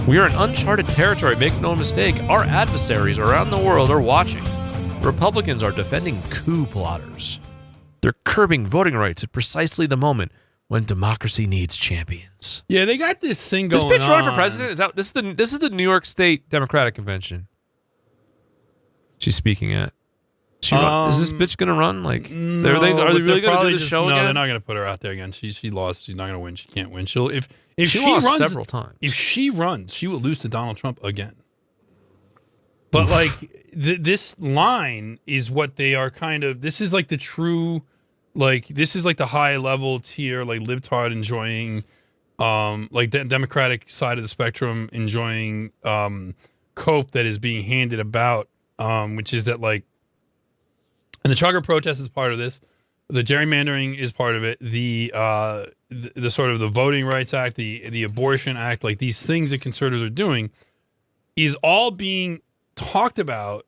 We are in uncharted territory, make no mistake. Our adversaries around the world are watching. Republicans are defending coup plotters. They're curbing voting rights at precisely the moment when democracy needs champions. Yeah, they got this thing going on. This bitch running for president is out. This is the New York State Democratic Convention. She's speaking at. Is this bitch gonna run? Like, no, are they really gonna do this show again? No, they're not gonna put her out there again. She lost. She's not gonna win. She can't win. If she lost runs several times. If she runs, she will lose to Donald Trump again. But like this line is what they are kind of. This is like the true, like this is like the high level tier, like libtard enjoying, like the Democratic side of the spectrum enjoying cope that is being handed about, which is that like. And the trucker protest is part of this. The gerrymandering is part of it. The sort of the Voting Rights Act, the Abortion Act, like these things that conservatives are doing, is all being talked about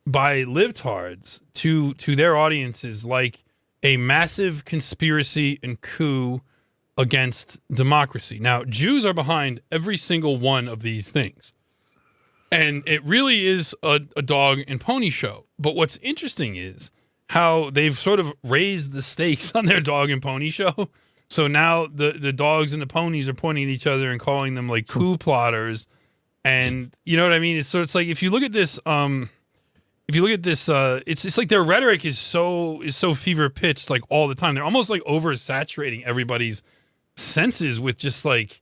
by libtards to their audiences like a massive conspiracy and coup against democracy. Now, Jews are behind every single one of these things. And it really is a dog and pony show. But what's interesting is how they've sort of raised the stakes on their dog and pony show. So now the dogs and the ponies are pointing at each other and calling them like coup plotters. And you know what I mean? It's like if you look at this, it's like their rhetoric is so fever pitched like all the time. They're almost like oversaturating everybody's senses with just like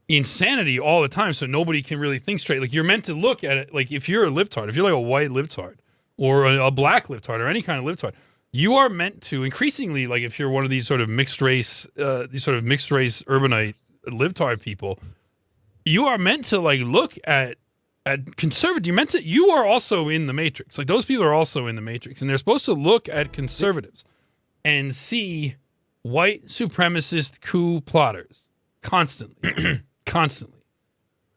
insanity all the time, so nobody can really think straight. Like you're meant to look at it like if you're a libtard, if you're like a white libtard or a black libtard or any kind of libtard, you are meant to increasingly, like if you're one of these sort of mixed race urbanite libtard people, you are meant to like look at conservative. You are also in the matrix. Like those people are also in the matrix, and they're supposed to look at conservatives and see white supremacist coup plotters constantly. Constantly.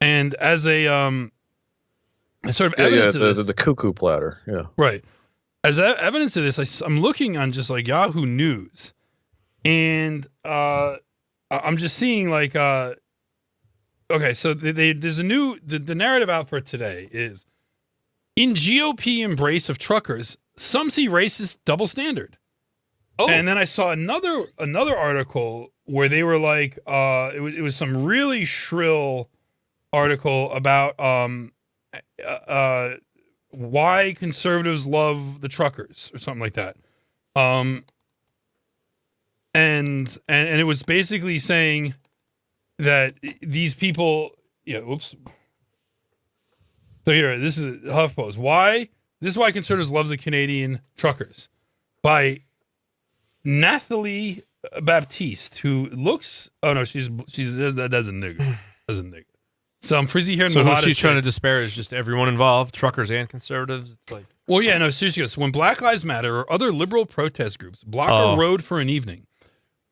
And as a sort of evidence of this, the cuckoo platter, yeah. Right. As evidence of this, I'm looking on just like Yahoo News, and I'm just seeing like, okay, so there's a new, the narrative out for today is, in GOP embrace of truckers, some see racist double standard. Oh. And then I saw another article where they were like, it was some really shrill article about why conservatives love the truckers or something like that. And it was basically saying that these people, whoops. So here, this is HuffPost. This is why conservatives love the Canadian truckers, by Nathalie Baptiste, who looks, that's a nigger. That's a nigger. So I'm frizzy hair. So who she's trying to disparage just everyone involved, truckers and conservatives. It's like, well, yeah, no, seriously. So when Black Lives Matter or other liberal protest groups block a road for an evening,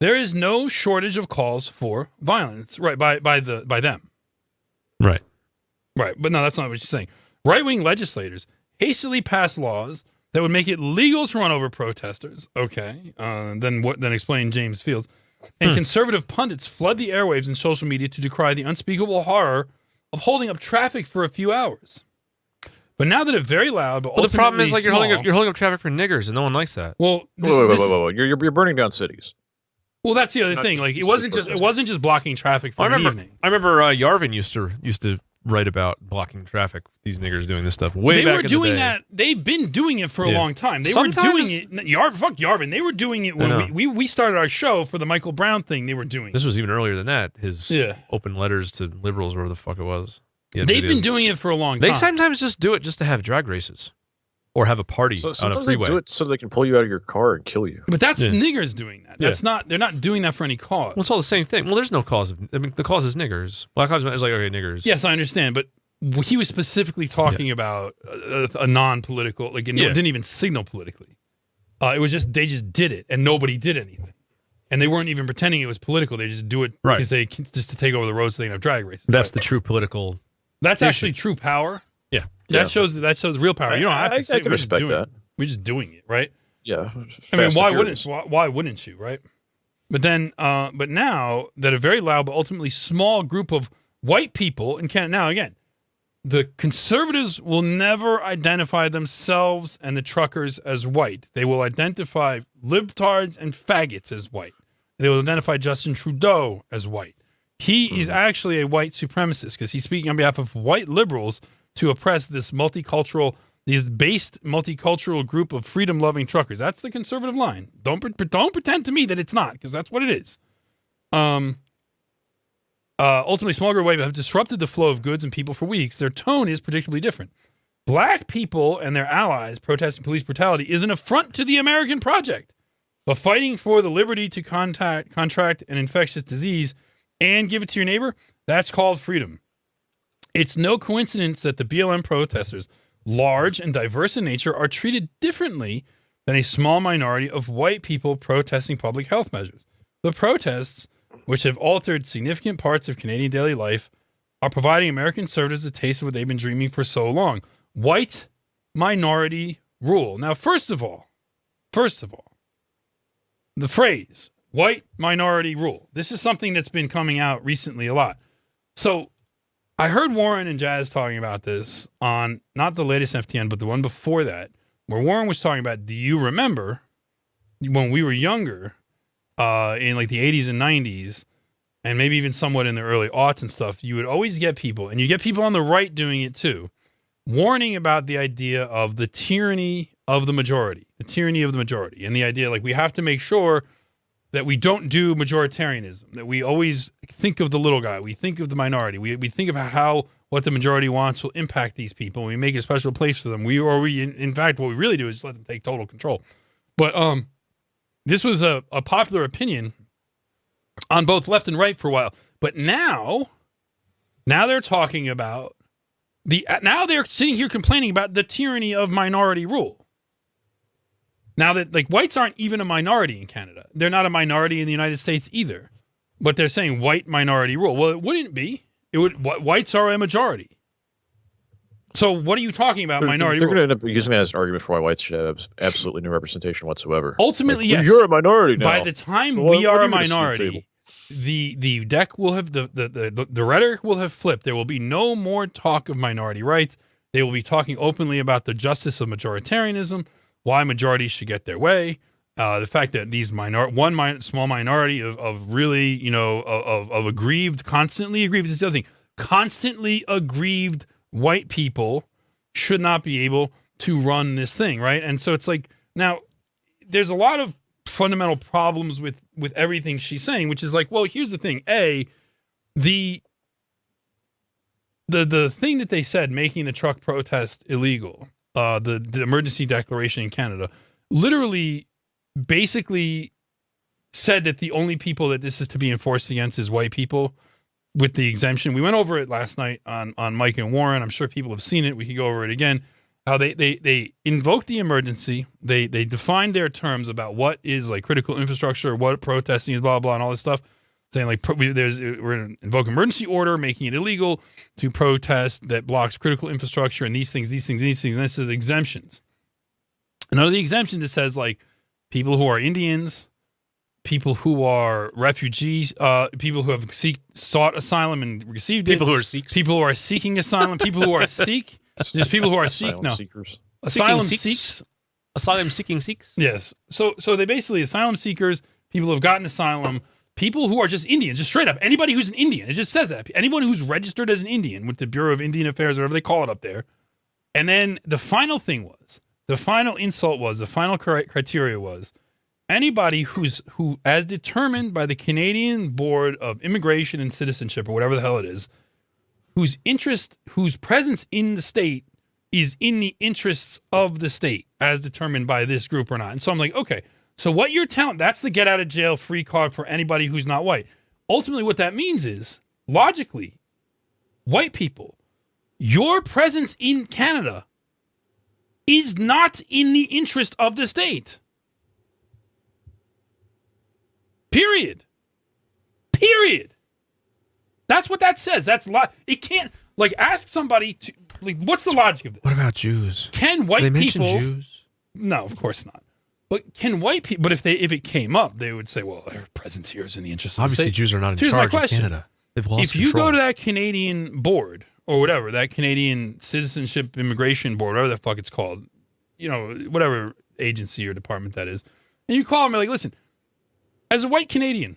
there is no shortage of calls for violence, right? By them, right. But no, that's not what she's saying. Right-wing legislators hastily pass laws that would make it legal to run over protesters. Okay, then explain James Fields. And conservative pundits flood the airwaves and social media to decry the unspeakable horror of holding up traffic for a few hours. But now that a very loud, but the problem is like small, you're holding up traffic for niggers, and no one likes that. Well, whoa. You're burning down cities. Well, that's the other thing. Like it wasn't just blocking traffic for an evening. I remember Yarvin used to write about blocking traffic. These niggers doing this stuff way back in the day. They were doing that. They've been doing it for a long time. They were doing it. Fuck Yarvin. They were doing it when we started our show for the Michael Brown thing. They were doing. This was even earlier than that. His open letters to liberals, whatever the fuck it was. They've been doing it for a long time. They sometimes just do it just to have drag races or have a party on a freeway. They do it so they can pull you out of your car and kill you. But that's niggers doing that. That's not. They're not doing that for any cause. Well, it's all the same thing. Well, there's no cause. The cause is niggers. Black Lives Matter is like, okay, niggers. Yes, I understand, but he was specifically talking about a non-political, like, and it didn't even signal politically. It was just, they just did it, and nobody did anything. And they weren't even pretending it was political. They just do it because they just to take over the roads so they can have drag races. That's the true political. That's actually true power. Yeah. That shows real power. You don't have to say I can respect that. We're just doing it, right? Yeah. I mean, why wouldn't you, right? But then, but now that a very loud but ultimately small group of white people in Canada. Now, again, the conservatives will never identify themselves and the truckers as white. They will identify libtards and faggots as white. They will identify Justin Trudeau as white. He is actually a white supremacist because he's speaking on behalf of white liberals to oppress this based multicultural group of freedom-loving truckers. That's the conservative line. Don't pretend to me that it's not, because that's what it is. Ultimately, small group white have disrupted the flow of goods and people for weeks. Their tone is predictably different. Black people and their allies protesting police brutality is an affront to the American project. But fighting for the liberty to contract an infectious disease and give it to your neighbor, that's called freedom. It's no coincidence that the BLM protesters, large and diverse in nature, are treated differently than a small minority of white people protesting public health measures. The protests, which have altered significant parts of Canadian daily life, are providing American conservatives a taste of what they've been dreaming for so long. White minority rule. Now, first of all, the phrase white minority rule. This is something that's been coming out recently a lot. So I heard Warren and Jazz talking about this on not the latest FTN, but the one before that, where Warren was talking about, do you remember when we were younger, in like the 80s and 90s, and maybe even somewhat in the early aughts and stuff, you would always get people, and you get people on the right doing it too, warning about the idea of the tyranny of the majority, and the idea like we have to make sure that we don't do majoritarianism, that we always think of the little guy, we think of the minority, we think about how what the majority wants will impact these people, and we make a special place for them. In fact, what we really do is just let them take total control. But this was a popular opinion on both left and right for a while. But now they're talking about now they're sitting here complaining about the tyranny of minority rule. Now that like whites aren't even a minority in Canada. They're not a minority in the United States either. But they're saying white minority rule. Well, it wouldn't be. Whites are a majority. So what are you talking about, minority They're rule? going to end up using that as an argument for why whites should have absolutely no representation whatsoever. Ultimately, like, yes. You're a minority now. By the time So we are what a are you gonna minority, the deck will have the rhetoric will have flipped. There will be no more talk of minority rights. They will be talking openly about the justice of majoritarianism, why majorities should get their way, the fact that these small minority of really of aggrieved, constantly aggrieved. This is the other thing, constantly aggrieved white people should not be able to run this thing, right? And so it's like, now there's a lot of fundamental problems with everything she's saying, which is like, well, here's the thing. The thing that they said, making the truck protest illegal, the emergency declaration in Canada, literally basically said that the only people that this is to be enforced against is white people with the exemption. We went over it last night on Mike and Warren. I'm sure people have seen it. We could go over it again. How they invoked the emergency. They defined their terms about what is like critical infrastructure, what protesting is, blah, blah, and all this stuff. Saying like we're going to invoke emergency order, making it illegal to protest that blocks critical infrastructure and these things. And this is exemptions. And under the exemption, it says like people who are Indians, people who are refugees, people who have sought asylum and received People it. who are Sikhs. People who are seeking asylum. People who are Sikh. There's people who are Sikh. No. Seekers. Asylum Seeking Sikhs. Asylum seeking Sikhs. Yes. So they basically asylum seekers, people who have gotten asylum, people who are just Indians, just straight up. Anybody who's an Indian. It just says that. Anyone who's registered as an Indian with the Bureau of Indian Affairs, or whatever they call it up there. And then the final thing was, the final insult was, the final criteria was, anybody who, as determined by the Canadian Board of Immigration and Citizenship, or whatever the hell it is, whose presence in the state is in the interests of the state, as determined by this group or not. And so I'm like, okay, so what you're telling, that's the get out of jail free card for anybody who's not white. Ultimately, what that means is, logically, white people, your presence in Canada is not in the interest of the state. Period. That's what that says. It can't, like, ask somebody to, like, what's the logic of this? What about Jews? Can white They mention people? Jews. No, of course not. But can white people? But if it came up, they would say, "Well, their presence here is in the interest of Obviously, the state." Jews are not in Here's my charge of question. Canada. They've lost if you control. go to that Canadian board or whatever, that Canadian Citizenship Immigration Board, whatever the fuck it's called, you know, whatever agency or department that is, and you call them and like, listen, as a white Canadian,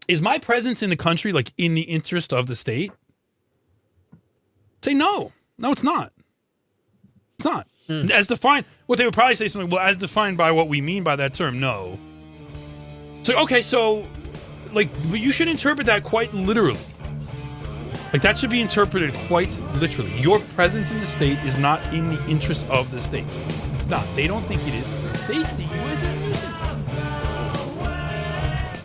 is my presence in the country like in the interest of the state? Say no. No, it's not. It's not. As defined, what they would probably say something, well, as defined by what we mean by that term, no. So, okay, so, like, you should interpret that quite literally. Like, that should be interpreted quite literally. Your presence in the state is not in the interest of the state. It's not. They don't think it is. They see you as a nuisance.